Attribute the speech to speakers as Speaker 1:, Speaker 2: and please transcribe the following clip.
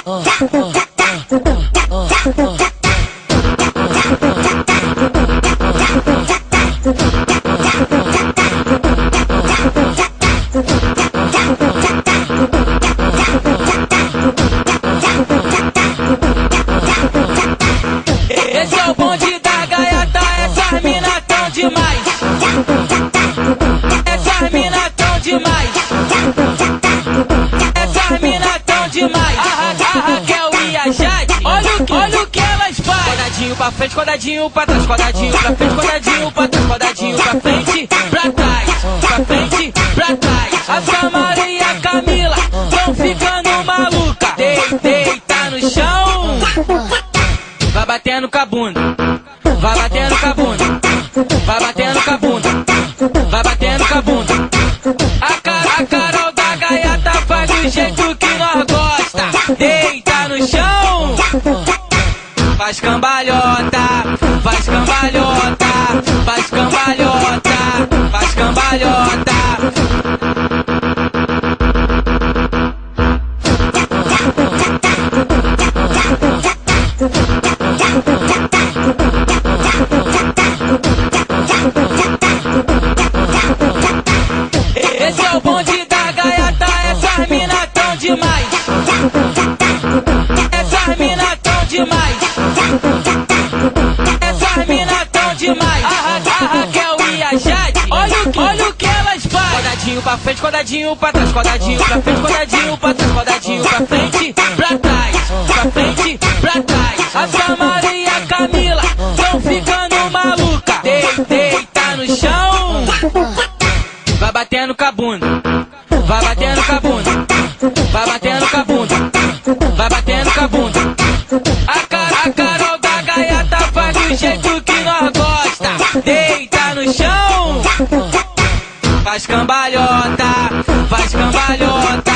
Speaker 1: Esse é o bonde da gaiata, essas mina tão demais. Essas mina tão demais. Essas mina tão demais. A Raquel e a Jade, olha o que elas fazem. Quadradinho pra frente, quadradinho pra trás, quadradinho pra frente, quadradinho pra trás, quadradinho pra frente, pra trás, pra frente, pra trás. A Samara e a Camila tão ficando maluca. Deita no chão, vai batendo com a bunda, vai batendo com a bunda, vai batendo com a bunda, vai batendo com a bunda. A Carol da gaiata faz do jeito que nós gosta. Deita no chão, faz cambalhota, faz cambalhota, faz cambalhota, faz cambalhota. Esse é o bonde da gaiata, essas mina tão demais. Essas mina tão demais. Essas mina tão demais. A Raquel e a Jade, olha o que elas fazem. Quadradinho pra frente, quadradinho pra trás, quadradinho pra frente, quadradinho pra trás, quadradinho pra frente, pra trás, pra frente, pra trás. A Samara e a Camila tão ficando maluca. Deita no chão, vai batendo com a bunda, vai batendo com a bunda, vai batendo com a bunda, vai batendo com a bunda. A Carol da gaiata faz do jeito que nós gosta. Deita no chão, faz cambalhota, faz cambalhota.